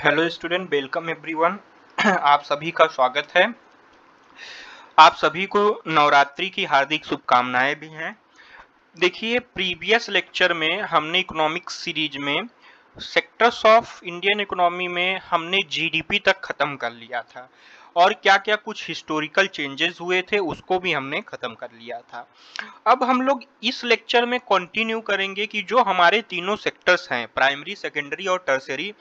Hello student, welcome everyone. आप सभी का स्वागत है। आप सभी को नवरात्रि की हार्दिक शुभकामनाएं भी हैं। देखिए, प्रीवियस लेक्चर में हमने इकोनॉमिक्स सीरीज में सेक्टर्स ऑफ इंडियन इकोनॉमी में हमने जीडीपी तक खत्म कर लिया था और क्या क्या कुछ हिस्टोरिकल चेंजेस हुए थे उसको भी हमने खत्म कर लिया था। अब हम लोग इस लेक्चर में कंटिन्यू करेंगे कि जो हमारे तीनों सेक्टर्स हैं, प्राइमरी, सेकेंडरी और टर्सरी,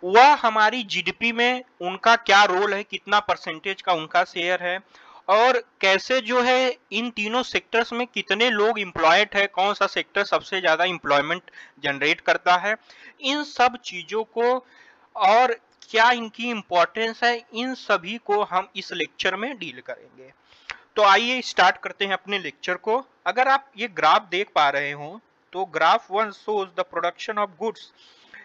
वह हमारी जीडीपी में उनका क्या रोल है, कितना परसेंटेज का उनका शेयर है और कैसे जो है इन तीनों सेक्टर्स में कितने लोग एम्प्लॉयड है, कौन सा सेक्टर सबसे ज्यादा एम्प्लॉयमेंट जनरेट करता है, इन सब चीजों को और क्या इनकी इम्पोर्टेंस है, इन सभी को हम इस लेक्चर में डील करेंगे। तो आइए स्टार्ट करते हैं अपने लेक्चर को। अगर आप ये ग्राफ देख पा रहे हो तो graph 1 shows the production of goods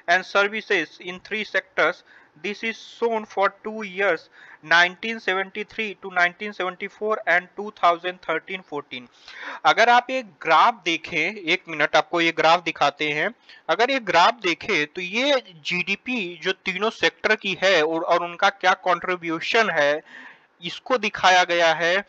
and services in three sectors. This is shown for 2 years, 1973 to 1974 and 2013-14। अगर आप ये ग्राफ देखें, एक मिनट आपको ये ग्राफ दिखाते हैं। अगर ये ग्राफ देखें तो ये जीडीपी जो तीनों सेक्टर की है और उनका क्या कंट्रीब्यूशन है इसको दिखाया गया है,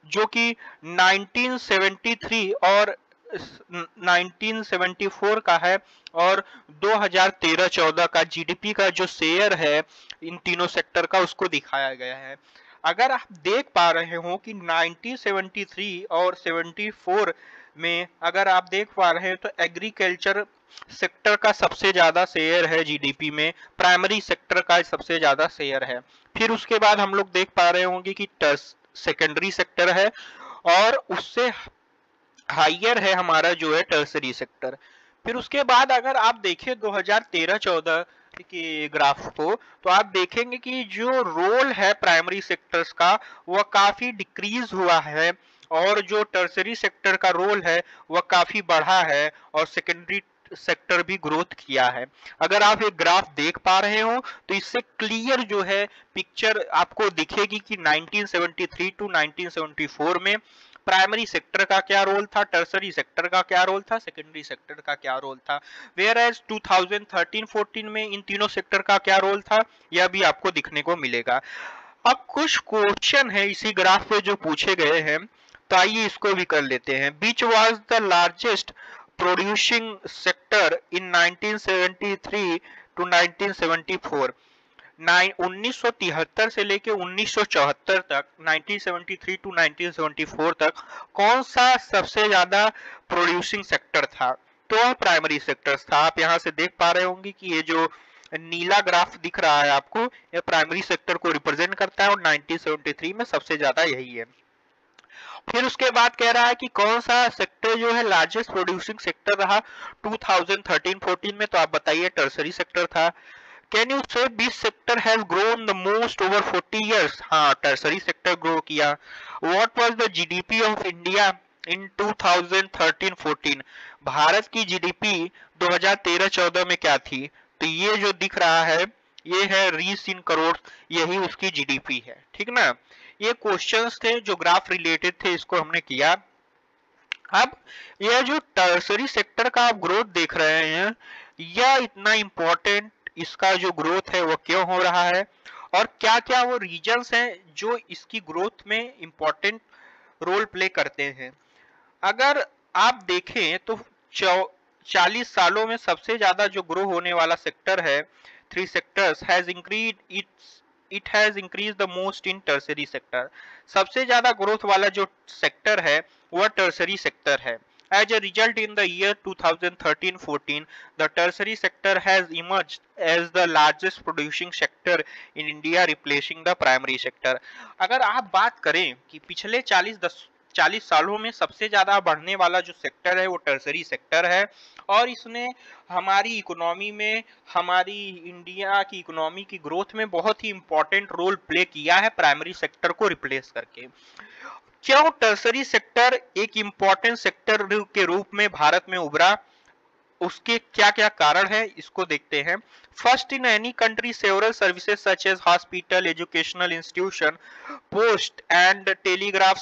जो कि 1973 और 1974 का है और 2013-14 का जीडीपी का जो शेयर है इन तीनों सेक्टर का उसको दिखाया गया है। अगर आप देख पा रहे हो कि 1973 और 74 में अगर आप देख पा रहे हैं तो एग्रीकल्चर सेक्टर का सबसे ज्यादा शेयर है जीडीपी में, प्राइमरी सेक्टर का सबसे ज्यादा शेयर है। फिर उसके बाद हम लोग देख पा रहे होंगे कि सेकेंडरी सेक्टर है और उससे हाइयर है हमारा जो है टर्सरी सेक्टर। फिर उसके बाद अगर आप देखें 2013-14 के ग्राफ को तो आप देखेंगे कि जो रोल है प्राइमरी सेक्टर्स का वह काफी डिक्रीज हुआ है और जो टर्सरी सेक्टर का रोल है वह काफी बढ़ा है और सेकेंडरी सेक्टर भी ग्रोथ किया है। अगर आप एक ग्राफ देख पा रहे हो तो इससे क्लियर जो है पिक्चर आपको दिखेगी कि 1973 टू 1974 में प्राइमरी सेक्टर का क्या रोल था, टर्सरी सेक्टर का क्या रोल था, सेकेंडरी सेक्टर का क्या रोल था, वेयर एज 2013-14 में इन तीनों सेक्टर का क्या रोल था, यह भी आपको दिखने को मिलेगा। अब कुछ क्वेश्चन है इसी ग्राफ पे जो पूछे गए हैं, तो आइए इसको भी कर लेते हैं। Which was the largest producing sector in 1973 to 1974? 1973 से लेके 1974 तक, 1973 टू 1974 तक कौन सा सबसे ज्यादा प्रोड्यूसिंग सेक्टर था? तो प्राइमरी सेक्टर्स था। आप यहां से देख पा रहे होंगे कि ये जो नीला ग्राफ दिख रहा है आपको, ये प्राइमरी सेक्टर को रिप्रेजेंट करता है और 1973 में सबसे ज्यादा यही है। फिर उसके बाद कह रहा है कि कौन सा सेक्टर जो है लार्जेस्ट प्रोड्यूसिंग सेक्टर रहा 2013-14 में, तो आप बताइए टर्सरी सेक्टर था। Can you say which sector has grown the most over 40 years? हाँ, टर्सरी सेक्टर ग्रो किया। What was the GDP of India in 2013-14? Bharat की जीडीपी 2013-14 में क्या थी? तो ये जो दिख रहा है ये है रीस इन करोड़, यही उसकी जीडीपी है। ठीक ना? ये क्वेश्चंस थे जो ग्राफ रिलेटेड थे, इसको हमने किया। अब यह जो टर्सरी सेक्टर का आप ग्रोथ देख रहे हैं, यह इतना इंपॉर्टेंट, इसका जो ग्रोथ है वो क्यों हो रहा है और क्या क्या वो रीजंस हैं जो इसकी ग्रोथ में इंपॉर्टेंट रोल प्ले करते हैं। अगर आप देखें तो 40 सालों में सबसे ज्यादा जो ग्रो होने वाला सेक्टर है, three sectors has increase it has increase the most in tertiary sector. सबसे ज्यादा ग्रोथ वाला जो सेक्टर है वह टर्सरी सेक्टर है। As a result, in the year 2013-14, the tertiary sector has emerged as the largest producing sector in India, replacing the primary sector. अगर आप बात करें कि पिछले 40 सालों में सबसे ज्यादा बढ़ने वाला जो सेक्टर है वो टर्सरी सेक्टर है और इसने हमारी इकोनॉमी में, हमारी इंडिया की इकोनॉमी की ग्रोथ में बहुत ही इंपॉर्टेंट रोल प्ले किया है प्राइमरी सेक्टर को रिप्लेस करके। क्यों टर्सरी सेक्टर एक इंपॉर्टेंट सेक्टर के रूप में भारत में उभरा, उसके क्या क्या कारण है इसको देखते हैं। First, in any country several services such as hospital, educational institution, post and telegraph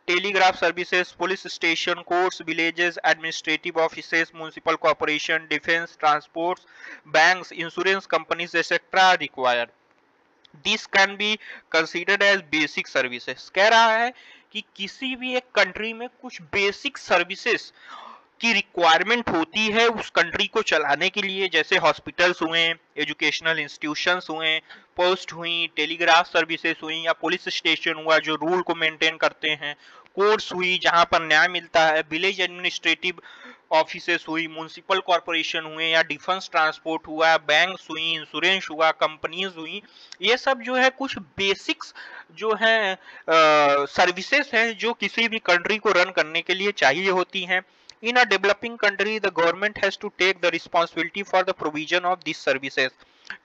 telegraph services, police station, courts, villages, administrative offices, municipal corporation, defence, transports, banks, insurance companies etcetera required. This can be considered as basic services. कह रहा है कि किसी भी एक country में कुछ basic services की रिक्वायरमेंट होती है उस कंट्री को चलाने के लिए, जैसे हॉस्पिटल्स हुए, एजुकेशनल इंस्टीट्यूशंस हुए, पोस्ट हुई, टेलीग्राफ सर्विसेज हुई, या पुलिस स्टेशन हुआ जो रूल को मेंटेन करते हैं, कोर्ट्स हुई जहां पर न्याय मिलता है, विलेज एडमिनिस्ट्रेटिव ऑफिसेस हुई, म्युनिसिपल कॉर्पोरेशन हुए, या डिफेंस ट्रांसपोर्ट हुआ, बैंक्स हुई, इंश्योरेंस हुआ, कंपनीज हुई। ये सब जो है कुछ बेसिक्स जो है सर्विसेज हैं जो किसी भी कंट्री को रन करने के लिए चाहिए होती हैं। In a developing country, the government has to take the responsibility for the provision of these services.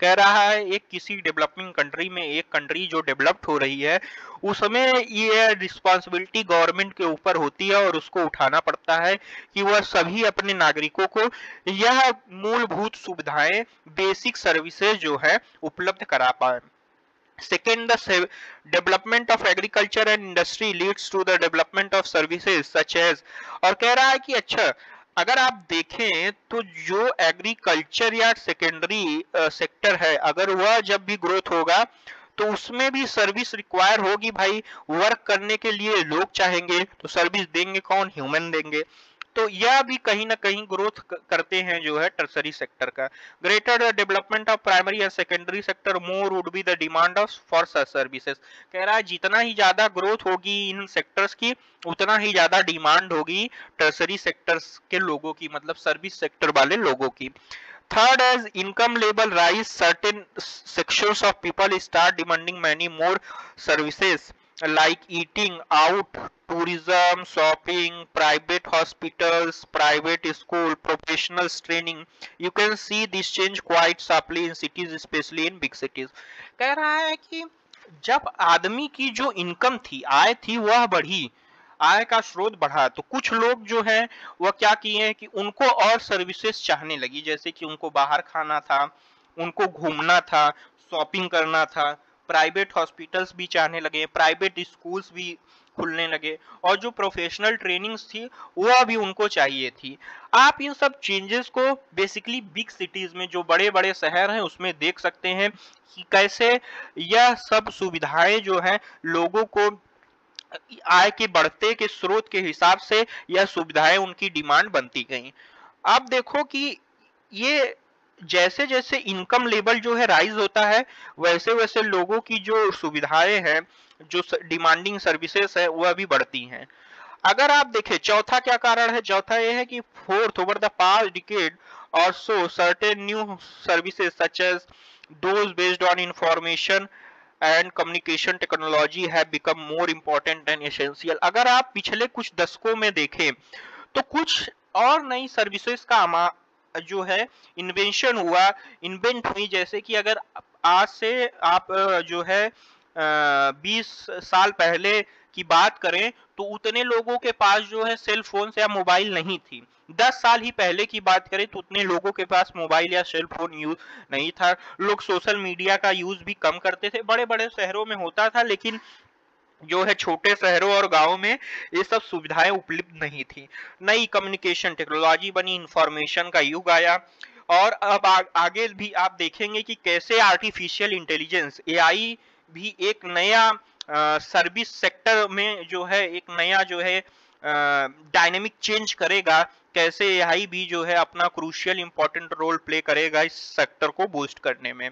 कह रहा है एक किसी डेवलपिंग कंट्री में, एक कंट्री जो डेवलप्ड हो रही है उसमें ये रिस्पॉन्सिबिलिटी गवर्नमेंट के ऊपर होती है और उसको उठाना पड़ता है कि वह सभी अपने नागरिकों को यह मूलभूत सुविधाएं, बेसिक सर्विसेज जो है उपलब्ध करा पाए। Second, the development of agriculture and industry leads to the development of services such as, और कह रहा है कि अच्छा अगर आप देखें तो जो एग्रीकल्चर या सेकेंडरी सेक्टर है अगर वह जब भी ग्रोथ होगा तो उसमें भी सर्विस रिक्वायर होगी भाई। वर्क करने के लिए लोग चाहेंगे तो सर्विस देंगे कौन? ह्यूमन देंगे। तो यह भी कहीं ना कहीं ग्रोथ करते हैं जो है टर्सरी सेक्टर का। Greater development of primary and secondary sector more would be the demand of for services. कह रहा है जितना ही ज्यादा ग्रोथ होगी इन सेक्टर्स की उतना ही ज्यादा डिमांड होगी टर्सरी सेक्टर्स के लोगों की, मतलब सर्विस सेक्टर वाले लोगों की। Third, as income level rise, certain sections of people start demanding many more services like eating out, tourism, shopping, private hospitals, private school, professional training. You can see this change quite sharply in cities, especially in big cities. कह रहा है कि जब आदमी की जो income थी, आय थी, वह बढ़ी, आय का स्रोत बढ़ा, तो कुछ लोग जो है वह क्या किए कि उनको और सर्विसेज चाहने लगी, जैसे कि उनको बाहर खाना था, उनको घूमना था, शॉपिंग करना था, प्राइवेट हॉस्पिटल्स भी चाहने लगे, प्राइवेट स्कूल्स भी खुलने लगे, और जो प्रोफेशनल ट्रेनिंग्स थी वह भी उनको चाहिए थी। आप इन सब चेंजेस को बेसिकली बिग सिटीज में, जो बड़े बड़े शहर हैं, उसमें देख सकते हैं कि कैसे यह सब सुविधाएं जो है लोगों को आय के बढ़ते के स्रोत के हिसाब से यह सुविधाएं उनकी डिमांड बनती गई। आप देखो कि ये जैसे जैसे इनकम लेवल जो है राइज होता है वैसे वैसे लोगों की जो सुविधाएं हैं, जो डिमांडिंग सर्विसेज है वह भी बढ़ती हैं। अगर आप देखें चौथा क्या कारण है, चौथा यह है कि fourth, over the past decade और so certain new services such as those based on information and communication technology have become more important and essential. अगर आप पिछले कुछ दशकों में देखें तो कुछ और नई सर्विसेज का जो है इन्वेंशन हुआ, इन्वेंट हुई, जैसे कि अगर आज से आप जो है 20 साल पहले की बात करें तो उतने लोगों के पास जो है सेल फोन या मोबाइल नहीं थी। 10 साल ही पहले की बात करें तो उतने लोगों के पास मोबाइल या सेल फोन यूज नहीं था। लोग सोशल मीडिया का यूज भी कम करते थे। बड़े बड़े शहरों में होता था लेकिन जो है छोटे शहरों और गांवों में ये सब सुविधाएं उपलब्ध नहीं थी। नई कम्युनिकेशन टेक्नोलॉजी बनी, इंफॉर्मेशन का युग आया, और अब आगे भी आप देखेंगे कि कैसे आर्टिफिशियल इंटेलिजेंस एआई भी एक नया सर्विस सेक्टर में जो है एक नया जो है डायनेमिक चेंज करेगा, कैसे एआई भी जो है अपना क्रूशियल इंपॉर्टेंट रोल प्ले करेगा इस सेक्टर को बूस्ट करने में।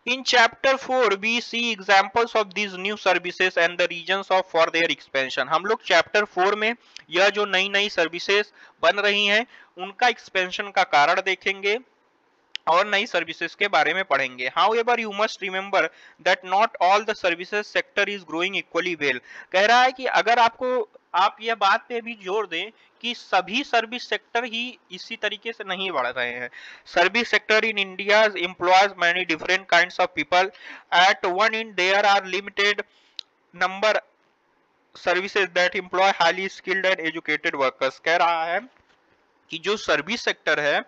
In chapter 4 we see examples of these new services and the reasons of for their expansion. हम लोग chapter 4 में यह जो नई नई सर्विसेज बन रही हैं उनका एक्सपेंशन का कारण देखेंगे और नई सर्विसेज के बारे में पढ़ेंगे। However, you must remember that not all the services sector is growing equally well. कह रहा है कि अगर आप यह बात पे भी जोर दें कि सभी सर्विस सेक्टर ही इसी तरीके से नहीं बढ़ रहे हैं। Service sector in India employs many different kinds of people. At one end there are limited number services that employ highly skilled and educated workers. कह रहा है कि जो सर्विस सेक्टर है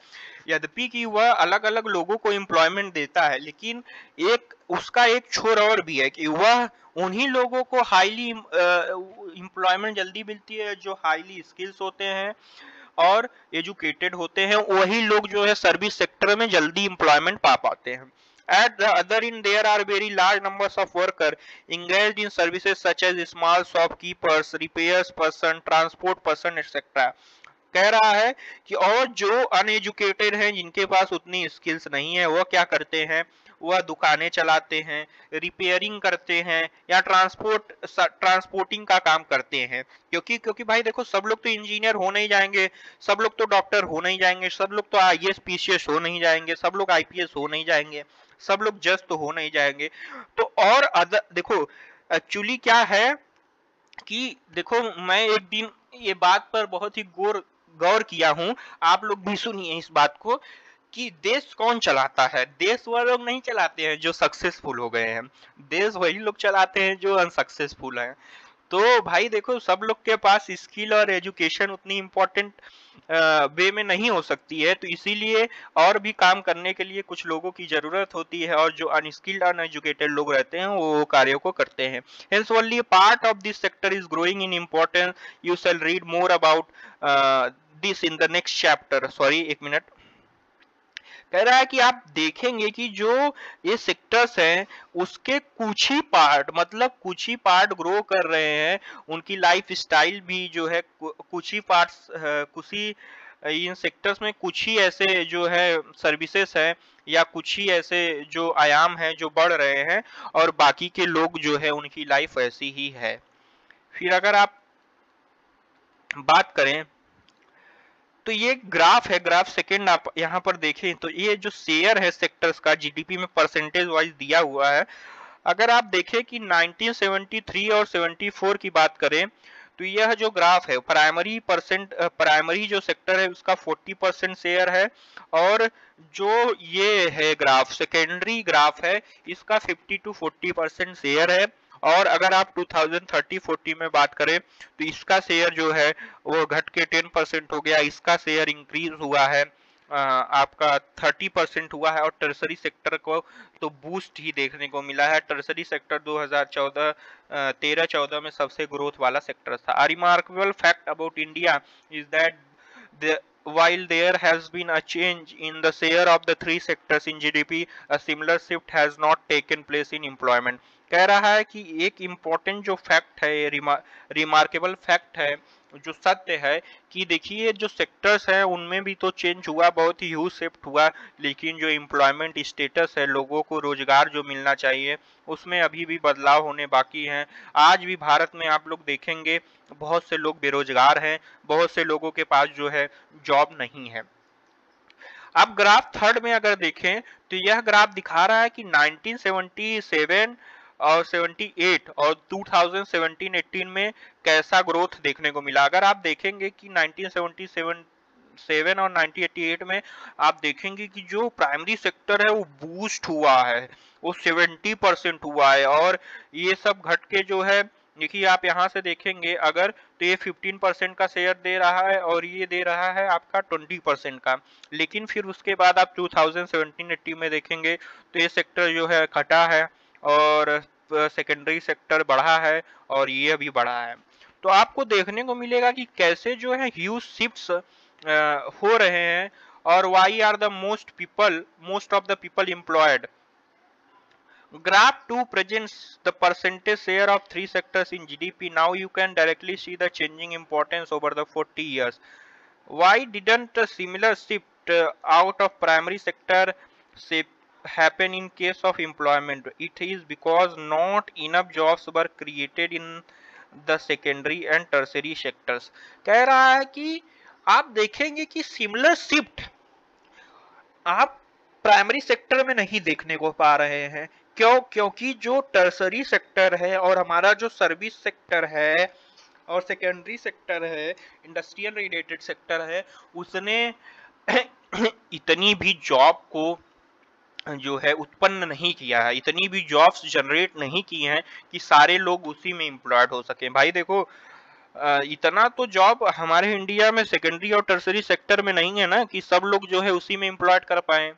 यद्यपि कि वह अलग अलग लोगों को एम्प्लॉयमेंट देता है, लेकिन एक उसका एक छोर और भी है कि वह उन्हीं लोगों को हाईली एम्प्लॉयमेंट जल्दी मिलती है जो हाईली स्किल्स होते हैं और एजुकेटेड होते हैं, वही लोग जो है सर्विस सेक्टर में जल्दी एम्प्लॉयमेंट पा पाते हैं. At the other end, there are very large numbers of workers engaged in services such as small shopkeepers, repairs person, transport person, etc. कह रहा है कि और जो अनएजुकेटेड हैं जिनके पास उतनी स्किल्स नहीं है, वह क्या करते हैं, वह दुकानें चलाते हैं, रिपेयरिंग करते हैं या ट्रांसपोर्टिंग का काम करते हैं. क्योंकि क्योंकि भाई देखो, सब लोग तो इंजीनियर हो नहीं जाएंगे, सब लोग तो डॉक्टर हो नहीं जाएंगे, सब लोग तो आईएएस पीसीएस हो नहीं जाएंगे, सब लोग आईपीएस हो नहीं जाएंगे, सब लोग जज तो हो नहीं जाएंगे. तो और देखो एक्चुअली क्या है कि देखो, मैं एक दिन ये बात पर बहुत ही गौर किया हूं, आप लोग भी सुनिए इस बात को, कि देश कौन चलाता है. देश वह लोग नहीं चलाते हैं जो सक्सेसफुल हो गए हैं, देश वही लोग चलाते हैं जो अनसक्सेसफुल हैं. तो भाई देखो, सब लोग के पास स्किल और एजुकेशन उतनी इम्पोर्टेंट वे में नहीं हो सकती है, तो इसीलिए और भी काम करने के लिए कुछ लोगों की जरूरत होती है, और जो अनस्किल्ड अनएजुकेटेड लोग रहते हैं वो कार्यों को करते हैं. Hence only a part of this sector is growing in importance. You shall read more about this in the next chapter. Sorry, एक मिनट. कह रहा है कि आप देखेंगे कि जो ये सेक्टर्स हैं उसके कुछ ही पार्ट, मतलब कुछ ही पार्ट ग्रो कर रहे हैं, उनकी लाइफ स्टाइल भी जो है कुछ ही पार्ट्स, कुछ ही इन सेक्टर्स में कुछ ही ऐसे जो है सर्विसेज है या कुछ ही ऐसे जो आयाम है जो बढ़ रहे हैं, और बाकी के लोग जो है उनकी लाइफ ऐसी ही है. फिर अगर आप बात करें तो ये ग्राफ है, ग्राफ सेकंड आप यहाँ पर देखें तो ये जो शेयर है सेक्टर्स का जीडीपी में परसेंटेज वाइज दिया हुआ है. अगर आप देखें कि 1973 और 74 की बात करें तो यह जो ग्राफ है, प्राइमरी जो सेक्टर है उसका 40% शेयर है, और जो ये है ग्राफ सेकेंडरी ग्राफ है इसका 50 to 40% शेयर है. और अगर आप 2030-40 में बात करें तो इसका शेयर जो है वो घट के 10% हो गया, इसका शेयर इंक्रीज हुआ है, आपका 30% हुआ है. और टर्सरी सेक्टर को तो बूस्ट ही देखने को मिला है. टर्सरी सेक्टर 2013-14 में सबसे ग्रोथ वाला सेक्टर था. A remarkable fact about India is that while there has been a change in the share of the three sectors in GDP, a similar shift has not taken place in employment. कह रहा है कि एक important जो fact है, remarkable fact है, जो सत्य है कि देखिए जो सेक्टर्स हैं उनमें भी तो चेंज हुआ, बहुत ही ह्यूज शिफ्ट हुआ, लेकिन जो एम्प्लॉयमेंट स्टेटस है, लोगों को रोजगार जो मिलना चाहिए, उसमें अभी भी बदलाव होने बाकी हैं. आज भी भारत में आप लोग देखेंगे बहुत से लोग बेरोजगार हैं, बहुत से लोगों के पास जो है जॉब नहीं है. अब ग्राफ थर्ड में अगर देखें तो यह ग्राफ दिखा रहा है कि 1977 और 78 और 2017-18 में कैसा ग्रोथ देखने को मिला. अगर आप देखेंगे कि 1977 और 1988 में आप देखेंगे कि जो प्राइमरी सेक्टर है वो बूस्ट हुआ है, वो 70% हुआ है, और ये सब घट के जो है, देखिए आप यहाँ से देखेंगे अगर तो ये 15% का शेयर दे रहा है और ये दे रहा है आपका 20% का. लेकिन फिर उसके बाद आप 2017-18 में देखेंगे तो ये सेक्टर जो है घटा है और सेकेंडरी सेक्टर बढ़ा है और ये अभी बढ़ा है. तो आपको देखने को मिलेगा कि कैसे जो है ह्यूज शिफ्ट्स हो रहे हैं, और why are the most of the people employed. Graph 2 presents the percentage share of three sectors in GDP. Now you can directly see the changing importance over the 40 years. Why didn't a similar shift out of primary sector happen in case of employment? It is because not enough jobs were created in the secondary and tertiary sectors. कह रहा है कि आप देखेंगे कि similar shift आप primary sector में नहीं देखने को पा रहे हैं. क्यों? क्योंकि जो टर्सरी सेक्टर है और हमारा जो सर्विस सेक्टर है और सेकेंडरी सेक्टर है, इंडस्ट्रियल रिलेटेड सेक्टर है, उसने इतनी भी जॉब को जो है उत्पन्न नहीं किया है, इतनी भी जॉब्स जनरेट नहीं की हैं कि सारे लोग उसी में एम्प्लॉयड हो सके. भाई देखो, इतना तो जॉब हमारे इंडिया में सेकेंडरी और टर्सरी सेक्टर में नहीं है ना कि सब लोग जो है उसी में एम्प्लॉयड कर पाए।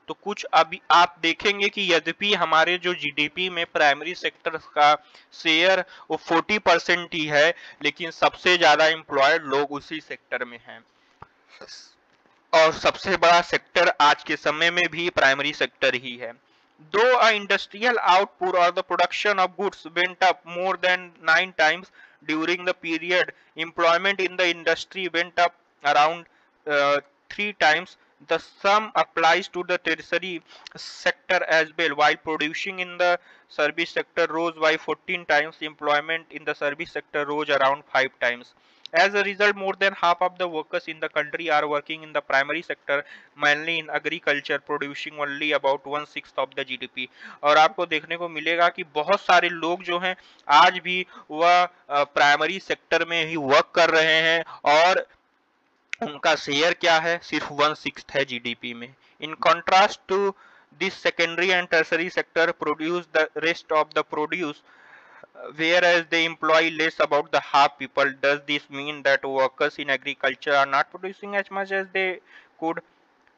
तो कुछ अभी आप देखेंगे कि यद्यपि हमारे जो जीडीपी में प्राइमरी सेक्टर का शेयर वो 40% ही है, लेकिन सबसे ज्यादा एम्प्लॉयड लोग उसी सेक्टर में हैं और सबसे बड़ा सेक्टर आज के समय में भी प्राइमरी सेक्टर ही है। Though a industrial output or the production of goods went up more than 9 times during the period, employment in the industry went up around 3 times. The sum applies to the tertiary sector as well. While producing in the service sector rose by 14 times, employment in the service sector rose around 5 times. As a result, more than half of the workers in the country are working in the primary sector, mainly in agriculture, producing only about 1/6 of the GDP. और आपको देखने को मिलेगा कि बहुत सारे लोग जो हैं आज भी वह प्राइमरी सेक्टर में ही वर्क कर रहे हैं और उनका शेयर क्या है, सिर्फ 1/6 है जीडीपी में। In contrast to this secondary and tertiary sector produce the rest of the produce whereas they employ less about the half people. Does this mean that workers in agriculture are not producing as much as they could?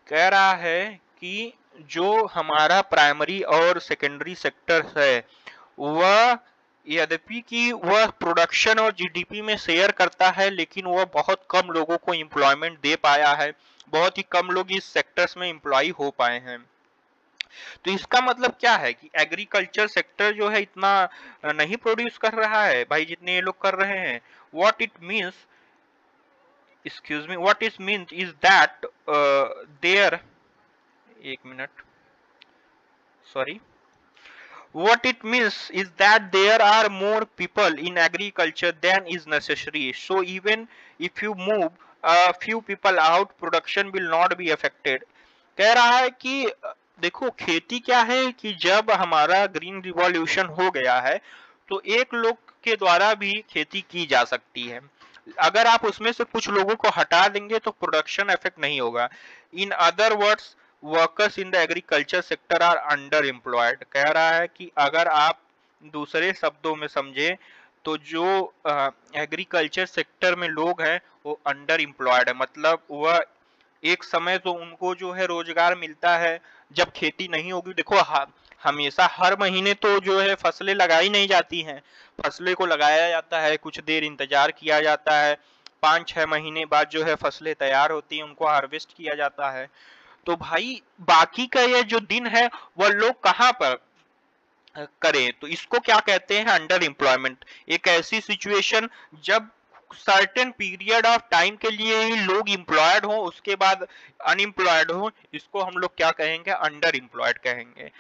कह रहा है कि जो हमारा primary और secondary sector है वह यद्यपि कि वह प्रोडक्शन और जीडीपी में शेयर करता है, लेकिन वह बहुत कम लोगों को एम्प्लॉयमेंट दे पाया है, बहुत ही कम लोग इस सेक्टर्स में एम्प्लॉय हो पाए हैं। तो इसका मतलब क्या है कि एग्रीकल्चर सेक्टर जो है इतना नहीं प्रोड्यूस कर रहा है भाई जितने ये लोग कर रहे हैं। What it means, excuse me, what it means is that there, एक minute, sorry, what it means is that there are more people in agriculture than is necessary, so even if you move a few people out, production will not be affected। कह रहा है कि देखो खेती क्या है कि जब हमारा ग्रीन रिवॉल्यूशन हो गया है तो एक लोग के द्वारा भी खेती की जा सकती है, अगर आप उसमें से कुछ लोगों को हटा देंगे तो प्रोडक्शन इफेक्ट नहीं होगा। In other words, workers in the agriculture sector are under employed. कह रहा है कि अगर आप दूसरे शब्दों में समझे तो जो एग्रीकल्चर सेक्टर में लोग हैं वो अंडर एम्प्लॉयड है, मतलब वह एक समय तो उनको जो है रोजगार मिलता है जब खेती नहीं होगी। देखो हमेशा हर महीने तो जो है फसलें लगाई नहीं जाती हैं, फसलें को लगाया जाता है, कुछ देर इंतजार किया जाता है, 5-6 महीने बाद जो है फसलें तैयार होती हैं, उनको हार्वेस्ट किया जाता है। तो भाई बाकी का ये जो दिन है वह लोग कहाँ पर करें, तो इसको क्या कहते हैं, अंडर एम्प्लॉयमेंट। एक ऐसी सिचुएशन जब सर्टेन पीरियड ऑफ टाइम के लिए ही लोग एम्प्लॉयड हो, उसके बाद अनएम्प्लॉयड हो, इसको हम लोग क्या कहेंगे, अंडर एम्प्लॉयड कहेंगे।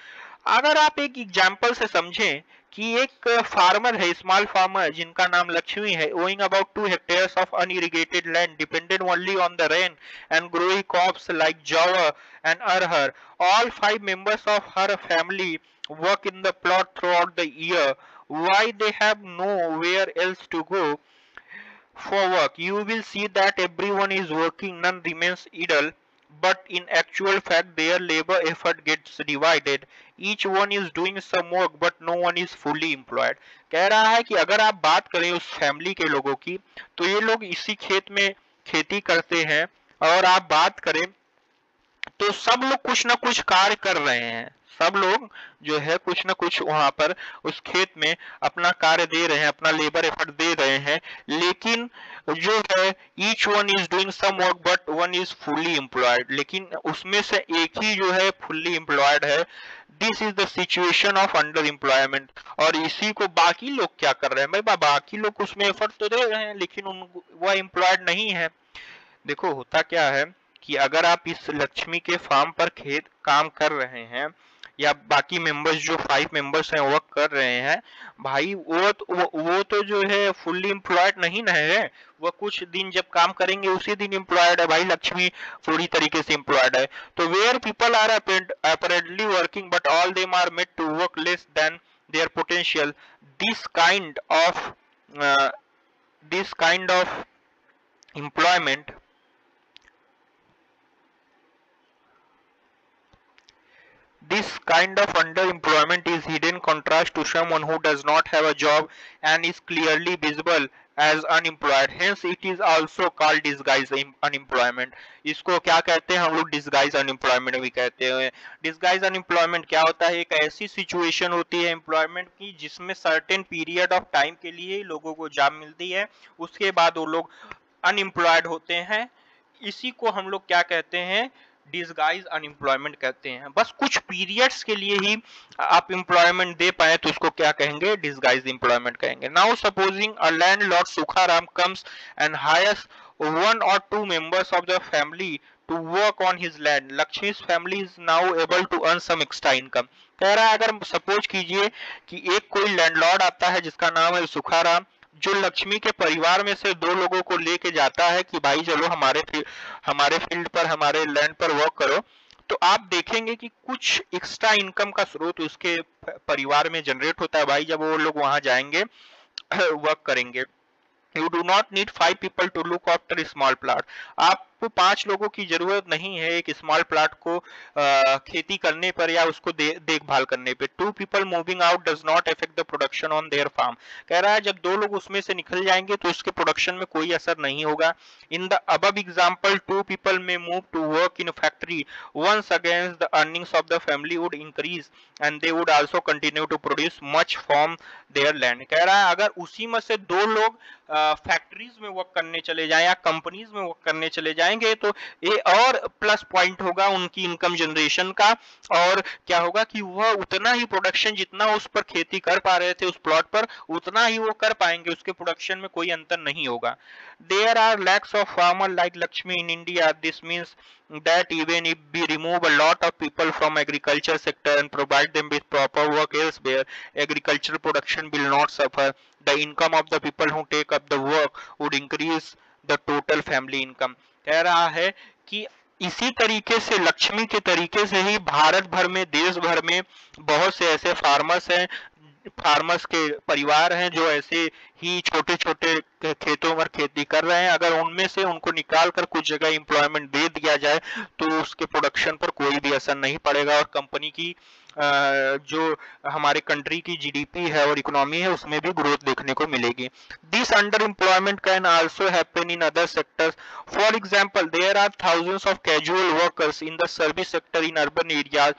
अगर आप एक एग्जांपल से समझें कि एक फार्मर है, स्मॉल फार्मर जिनका नाम लक्ष्मी है, owing about 2 hectares of unirrigated land, dependent only on the rain and growing crops like jowar and arhar. ऑल 5 members of her family work in the plot throughout the year. Why they have nowhere else to go for work? You will see that everyone is working, none remains idle, but in actual fact their labor effort gets divided. Each one is doing some work but no one is fully employed। कह रहा है कि अगर आप बात करें उस family के लोगों की तो ये लोग इसी खेत में खेती करते हैं, और आप बात करें तो सब लोग कुछ ना कुछ कार्य कर रहे हैं, सब लोग जो है कुछ ना कुछ वहां पर उस खेत में अपना कार्य दे रहे हैं, अपना लेबर एफर्ट दे रहे हैं, लेकिन जो है each one is doing some work but one is fully employed, लेकिन उसमें से एक ही जो है फुल्ली एम्प्लॉयड है। This is the situation of under employment. और इसी को बाकी लोग क्या कर रहे हैं भाई, बाकी लोग उसमें एफर्ट तो दे रहे हैं लेकिन वह एम्प्लॉयड नहीं है। देखो होता क्या है कि अगर आप इस लक्ष्मी के फार्म पर खेत काम कर रहे हैं या बाकी मेंबर्स जो 5 मेंबर्स हैं वर्क कर रहे हैं, भाई वो तो जो है फुल्ली एम्प्लॉयड नहीं ना है, वो कुछ दिन जब काम करेंगे उसी दिन एम्प्लॉयड है। भाई लक्ष्मी पूरी तरीके से एम्प्लॉयड है। तो where people are apparently working but all them are made to work less than their potential, this kind of employment, this kind of underemployment is hidden contrast to someone who does not have a job and is clearly visible as unemployed, hence it is also called disguise unemployment. इसको क्या कहते हैं हम लोग? Disguise unemployment भी कहते हैं। Disguise unemployment क्या होता है? एक ऐसी सिचुएशन होती है एम्प्लॉयमेंट की जिसमें सर्टेन पीरियड ऑफ टाइम के लिए लोगों को जॉब मिलती है, उसके बाद वो लोग अनएम्प्लॉयड होते हैं। इसी को हम लोग क्या कहते हैं? डिसगाइज अनएम्प्लॉयमेंट कहते हैं। बस कुछ पीरियड्स के लिए ही आप एम्प्लॉयमेंट दे पाए तो इसको क्या कहेंगे? डिसगाइज एम्प्लॉयमेंट कहेंगे। Now supposing a landlord Sukharam comes and hires one or two members of the family to work on his land. Lakshmi's family is now able to earn some extra income. कह रहा है अगर suppose कीजिए कि एक कोई landlord आता है जिसका नाम है सुखाराम, जो लक्ष्मी के परिवार में से दो लोगों को लेके जाता है कि भाई चलो हमारे फील्ड पर, हमारे लैंड पर वर्क करो, तो आप देखेंगे कि कुछ एक्स्ट्रा इनकम का स्रोत उसके परिवार में जनरेट होता है भाई जब वो लोग वहां जाएंगे वर्क करेंगे। You do not need 5 people to look after a small plot. आपको 5 लोगों की जरूरत नहीं है एक स्मॉल प्लॉट को खेती करने पर या उसको देखभाल करने पे। 2 people moving out does not affect the production on their farm. कह रहा है जब 2 लोग उसमें से निकल जाएंगे तो उसके प्रोडक्शन में कोई असर नहीं होगा। In the above example, 2 people may move to work in a factory. Once again, the earnings of the family would increase and they would also continue to produce much from their land. कह रहा है अगर उसी में से 2 लोग factories में work करने चले जाएं या कंपनीज में वर्क करने चले जाएंगे तो ये और प्लस पॉइंट होगा उनकी इनकम जनरेशन का। और क्या होगा कि वह उतना ही प्रोडक्शन जितना उस पर खेती कर पा रहे थे उस प्लॉट पर उतना ही वो कर पाएंगे, उसके प्रोडक्शन में कोई अंतर नहीं होगा। There are lakhs of farmer like Lakshmi in India. This means that even if we remove a lot of people from agriculture sector and provide them with proper work elsewhere, agricultural production will not suffer. The income of the people who take up the work would increase the total family income. कह रहा है कि इसी तरीके से लक्ष्मी के तरीके से ही भारत भर में, देश भर में बहुत से ऐसे फार्मर्स के परिवार हैं जो ऐसे ही छोटे छोटे खेतों पर खेती कर रहे हैं। अगर उनमें से उनको निकाल कर कुछ जगह एम्प्लॉयमेंट दे दिया जाए तो उसके प्रोडक्शन पर कोई भी असर नहीं पड़ेगा और कंपनी की जो हमारे कंट्री की जीडीपी है और इकोनॉमी है उसमें भी ग्रोथ देखने को मिलेगी। This under employment can also happen in other sectors. For example, there are thousands of casual workers in the service sector in urban areas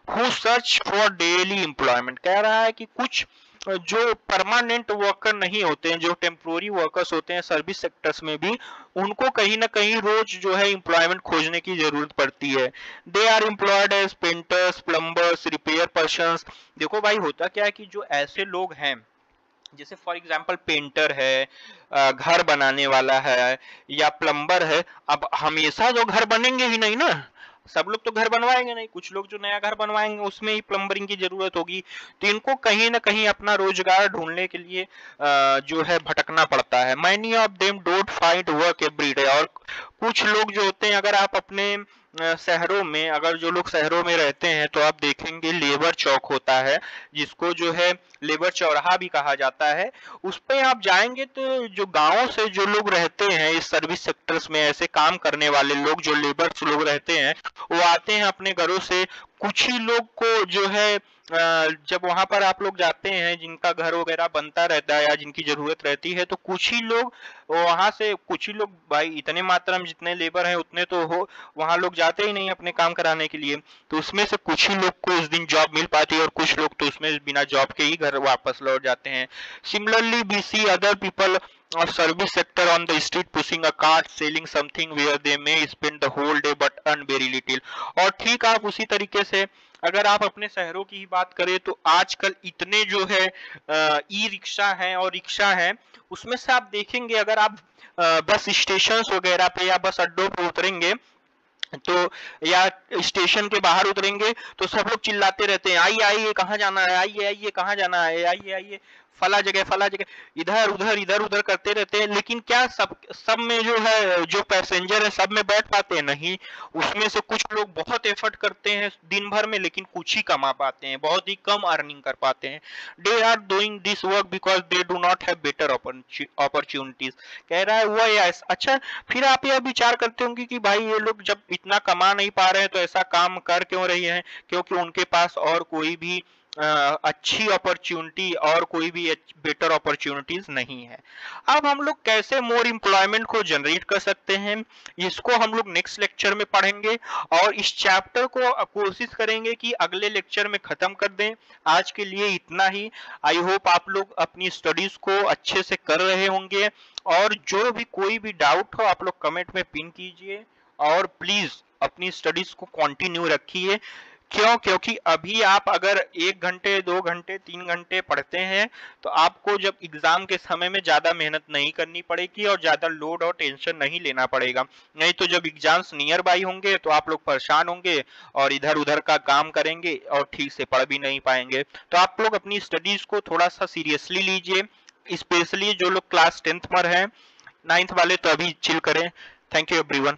who search for daily employment. कह रहा है कि कुछ जो परमानेंट वर्कर नहीं होते हैं, जो टेम्पोररी वर्कर्स होते हैं सर्विस सेक्टर्स में भी, उनको कहीं ना कहीं रोज जो है एम्प्लॉयमेंट खोजने की जरूरत पड़ती है। They are employed as painters, plumbers, repair persons. देखो भाई होता क्या है कि जो ऐसे लोग हैं जैसे फॉर एग्जांपल पेंटर है, घर बनाने वाला है या प्लम्बर है, अब हमेशा जो घर बनेंगे ही नहीं ना, सब लोग तो घर बनवाएंगे नहीं, कुछ लोग जो नया घर बनवाएंगे उसमें ही प्लम्बरिंग की जरूरत होगी, तो इनको कहीं ना कहीं अपना रोजगार ढूंढने के लिए जो है भटकना पड़ता है। Many of them don't find work every day. और कुछ लोग जो होते हैं, अगर आप अपने शहरों में, अगर जो लोग शहरों में रहते हैं तो आप देखेंगे लेबर चौक होता है जिसको जो है लेबर चौराहा भी कहा जाता है। उस पे आप जाएंगे तो जो गांवों से जो लोग रहते हैं इस सर्विस सेक्टर्स में, ऐसे काम करने वाले लोग जो लेबर्स लोग रहते हैं, वो आते हैं अपने घरों से। कुछ ही लोग को जो है जब वहां पर आप लोग जाते हैं जिनका घर वगैरह बनता रहता है या जिनकी जरूरत रहती है, तो कुछ ही लोग वहां से, कुछ ही लोग भाई, इतने मात्रा में जितने लेबर हैं उतने तो हो वहां लोग जाते ही नहीं अपने काम कराने के लिए, तो उसमें से कुछ ही लोग को उस दिन जॉब मिल पाती है और कुछ लोग तो उसमें बिना जॉब के ही घर वापस लौट जाते हैं। Similarly we see other people of service sector on the street pushing a cart selling something where they may spend the whole day but earn very little. और ठीक आप उसी तरीके से अगर आप अपने शहरों की ही बात करें तो आजकल इतने जो है ई रिक्शा हैं और रिक्शा हैं, उसमें से आप देखेंगे अगर आप बस स्टेशन वगैरह पे या बस अड्डों पे उतरेंगे तो या स्टेशन के बाहर उतरेंगे तो सब लोग चिल्लाते रहते हैं, आइए आइए कहाँ जाना है, आइए आइए कहाँ जाना है, आइए आइए फला जगह, इधर उधर करते रहते हैं। लेकिन क्या सब में जो है जो पैसेंजर है सब में बैठ पाते हैं? नहीं, उसमें से कुछ लोग बहुत एफर्ट करते हैं दिन भर में लेकिन कुछ ही कमा पाते हैं, बहुत ही कम अर्निंग कर पाते हैं। They are doing this work because they do not have better opportunities. कह रहा है वो यस। अच्छा, फिर आप यह विचार करते होंगे कि भाई ये लोग जब इतना कमा नहीं पा रहे हैं तो ऐसा काम कर क्यों रही हैं? क्योंकि उनके पास और कोई भी अच्छी अपॉर्चुनिटी और कोई भी बेटर अपॉर्चुनिटीज नहीं है। अब हम लोग कैसे मोर एम्प्लॉयमेंट को जनरेट कर सकते हैं, इसको हम लोग नेक्स्ट लेक्चर में पढ़ेंगे और इस चैप्टर को कोशिश करेंगे कि अगले लेक्चर में खत्म कर दें। आज के लिए इतना ही। आई होप आप लोग अपनी स्टडीज को अच्छे से कर रहे होंगे, और जो भी कोई भी डाउट हो आप लोग कमेंट में पिन कीजिए, और प्लीज अपनी स्टडीज को कंटिन्यू रखिए। क्योंकि अभी आप अगर 1 घंटे 2 घंटे 3 घंटे पढ़ते हैं तो आपको जब एग्जाम के समय में ज्यादा मेहनत नहीं करनी पड़ेगी और ज्यादा लोड और टेंशन नहीं लेना पड़ेगा। नहीं तो जब एग्जाम्स नियर बाई होंगे तो आप लोग परेशान होंगे और इधर उधर का काम करेंगे और ठीक से पढ़ भी नहीं पाएंगे। तो आप लोग अपनी स्टडीज को थोड़ा सा सीरियसली लीजिए, स्पेशली जो लोग क्लास 10th पर हैं। 9th वाले तो अभी चिल करें। Thank you everyone.